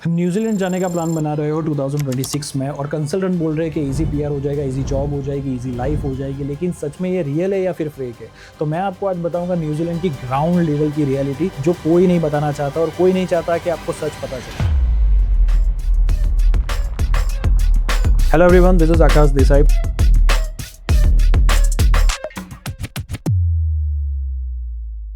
New Zealand जाने का plan बना रहे हो 2026 में और कंसल्टेंट बोल रहे हैं कि इजी पीआर हो जाएगा, इजी जॉब हो जाएगी, इजी लाइफ हो जाएगी, लेकिन सच में ये रियल है या फिर फेक है? तो मैं आपको आज बताऊंगा न्यूजीलैंड की ग्राउंड लेवल की रियलिटी, जो कोई नहीं बताना चाहता और कोई नहीं चाहता कि आपको सच पता चले। हेलो एवरीवन, दिस इज आकाश देसाई।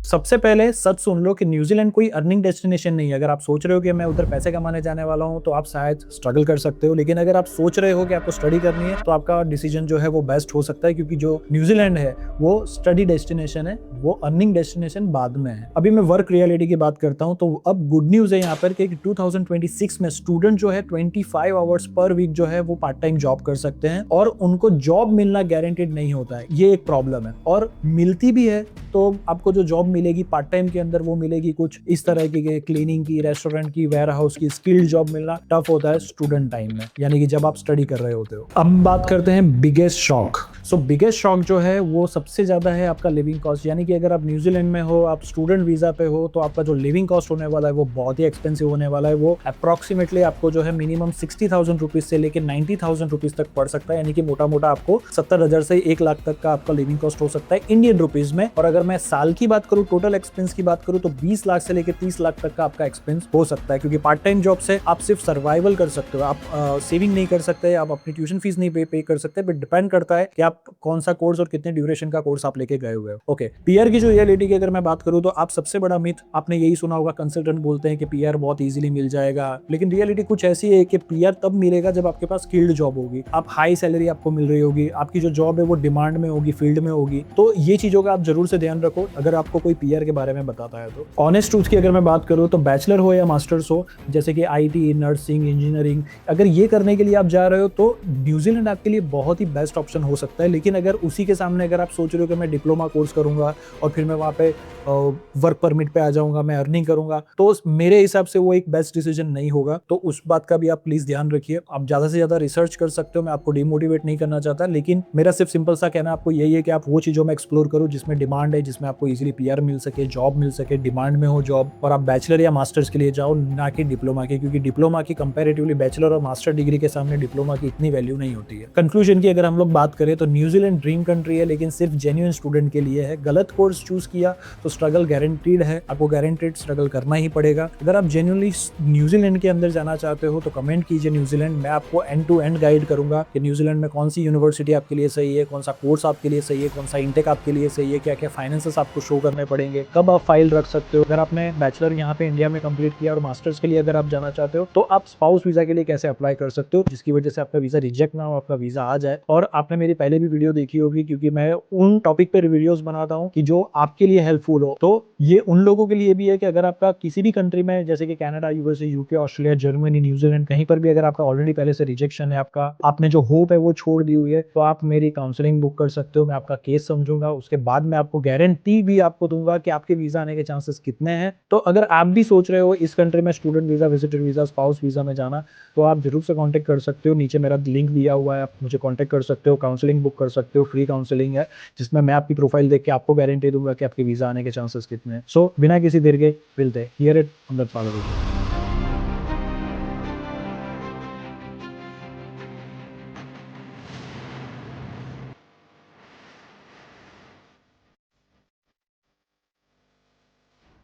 सबसे पहले सच सुन लो कि न्यूजीलैंड कोई अर्निंग डेस्टिनेशन नहीं है। अगर आप सोच रहे हो कि मैं उधर पैसे कमाने जाने वाला हूं तो आप शायद स्ट्रगल कर सकते हो, लेकिन अगर आप सोच रहे हो कि आपको स्टडी करनी है तो आपका डिसीजन जो है वो बेस्ट हो सकता है, क्योंकि जो न्यूजीलैंड है वो स्टडी डेस्टिनेशन है, वो अर्निंग डेस्टिनेशन बाद में है। अभी मैं वर्क रियलिटी की बात करता हूं तो अब गुड न्यूज है यहाँ पर कि 2026 में स्टूडेंट जो है 25 आवर्स पर वीक जो है वो पार्ट टाइम जॉब कर सकते हैं और उनको जॉब मिलना गारंटेड नहीं होता है। ये एक प्रॉब्लम है, और मिलती भी है तो आपको जो जॉब मिलेगी पार्ट टाइम के अंदर वो मिलेगी कुछ इस तरह की क्लीनिंग की, रेस्टोरेंट की, वेयर हाउस की। स्किल्ड जॉब मिलना टफ होता है स्टूडेंट टाइम में, यानी कि जब आप स्टडी कर रहे होते हो। अब बात करते हैं बिगेस्ट शॉक। सो बिगेस्ट शॉक जो है वो सबसे ज्यादा है आपका लिविंग कॉस्ट, यानी कि अगर आप न्यूजीलैंड में हो, आप स्टूडेंट वीजा पे हो, तो आपका जो लिविंग कॉस्ट होने वाला है वो बहुत ही एक्सपेंसिव होने वाला है। वो अप्रोक्सीमेटली आपको जो है मिनिमम 60,000 रुपीज से लेकर 90,000 रुपीज तक पड़ सकता है, यानी कि मोटा मोटा आपको 70,000 से 1 लाख तक का आपका लिविंग कॉस्ट हो सकता है इंडियन रुपीज में। और अगर मैं साल की बात करूं, टोटल एक्सपेंस की बात करूं, तो 20 लाख से लेकर 30 लाख तक का आपका एक्सपेंस हो सकता है, क्योंकि पार्ट टाइम जॉब से आप सिर्फ सर्वाइवल कर सकते हो, आप सेविंग नहीं कर सकते, आप अपनी ट्यूशन फीस नहीं पे कर सकते। बट डिपेंड करता है कि आप कौन सा कोर्स और कितने ड्यूरेशन का कोर्स आप लेके गए हुए हो। ओके, पीआर की जो रियलिटी की अगर मैं बात करूं तो आप सबसे बड़ा मिथ आपने यही सुना होगा, कंसल्टेंट बोलते हैं कि पीआर बहुत इजीली मिल जाएगा, लेकिन रियलिटी कुछ ऐसी है कि पीआर तब मिलेगा जब आपके पास स्किल्ड जॉब होगी, आप हाई सैलरी आपको मिल रही होगी, आपकी जो जॉब है वो डिमांड में होगी, फील्ड में होगी। तो ये चीजों का आप जरूर से ध्यान रखो अगर आपको कोई पीआर के बारे में बताता है तो। ऑनेस्ट ट्रूथ की अगर मैं बात करूं तो बैचलर हो या मास्टर्स हो, जैसे कि आईटी, नर्सिंग, इंजीनियरिंग, अगर ये करने के लिए आप जा रहे हो तो न्यूजीलैंड आपके लिए बहुत ही बेस्ट ऑप्शन हो सकता है। लेकिन अगर उसी के सामने अगर आप सोच रहे हो कि मैं डिप्लोमा कोर्स करूंगा और फिर मैं वहां पे वर्क परमिट पे आ जाऊंगा, मैं अर्निंग करूंगा, तो मेरे हिसाब से वो एक बेस्ट डिसीजन नहीं होगा। तो उस बात का भी आप प्लीज ध्यान रखिए। आप ज्यादा से ज्यादा रिसर्च कर सकते हो, मैं आपको डिमोटिवेट नहीं करना चाहता, लेकिन मेरा सिर्फ सिंपल सा कहना आपको यही है कि आप वो चीजों में एक्सप्लोर करो जिसमें डिमांड है, जिसमें आपको इजीली पीआर मिल सके, जॉब मिल सके, डिमांड में हो जॉब, और आप बैचलर या मास्टर्स के लिए जाओ, ना कि डिप्लोमा के, क्योंकि डिप्लोमा की कंपैरेटिवली बैचलर और मास्टर डिग्री के सामने डिप्लोमा की इतनी वैल्यू नहीं होती है। कंक्लूजन की अगर हम लोग बात करें तो न्यूजीलैंड ड्रीम कंट्री है, लेकिन सिर्फ जेन्युइन स्टूडेंट के लिए है। गलत कोर्स चूज किया तो स्ट्रगल गारंटीड है, आपको गारंटीड स्ट्रगल करना ही पड़ेगा। अगर आप जेन्युइनली न्यूजीलैंड के अंदर जाना चाहते हो तो कमेंट कीजिए न्यूजीलैंड, मैं आपको एंड टू एंड गाइड करूंगा कि न्यूजीलैंड में कौन सी यूनिवर्सिटी आपके लिए सही है, कौन सा कोर्स आपके लिए सही है, कौन सा इंटेक आपके लिए सही है, क्या क्या फाइनेंसेस आपको शो करने पड़ेंगे, कब आप फाइल रख सकते हो। अगर आपने बैचलर यहाँ पे इंडिया में कंप्लीट किया और मास्टर्स के लिए अगर आप जाना चाहते हो तो आप स्पाउस वीजा के लिए कैसे अप्लाई कर सकते हो, जिसकी वजह से आपका वीजा रिजेक्ट ना हो, आपका वीजा आ जाए। और आपने मेरी पहले भी वीडियो देखी होगी, क्योंकि मैं उन टॉपिक पे वीडियोस बनाता हूँ कि जो आपके लिए हेल्पफुल हो। तो ये उन लोगों के लिए भी है कि अगर आपका किसी भी कंट्री में, जैसे कि Canada, USA, UK, Australia, Germany, New Zealand, कहीं पर भी अगर आपका ऑलरेडी पहले से रिजेक्शन है, आपने जो होप है वो छोड़ दी हुई है, तो आप मेरी काउंसलिंग बुक कर सकते हो। मैं आपका केस समझूंगा, उसके बाद मैं आपको गारंटी भी आपको दूंगा कि आपके वीजा आने के चांसेस कितने हैं। तो अगर आप भी सोच रहे हो इस कंट्री में student visa, visitor visa, spouse visa में जाना, तो आप जरूर से कांटेक्ट कर सकते हो। नीचे मेरा लिंक दिया हुआ है, आप मुझे कांटेक्ट कर सकते हो, काउंसलिंग बुक कर सकते हो। फ्री काउंसलिंग है जिसमें मैं आपकी प्रोफाइल देख के आपको गारंटी दूंगा कि आपके वीजा आने के चांसेस कितने हैं। सो बिना किसी देर के मिलते हैं here it on that follow.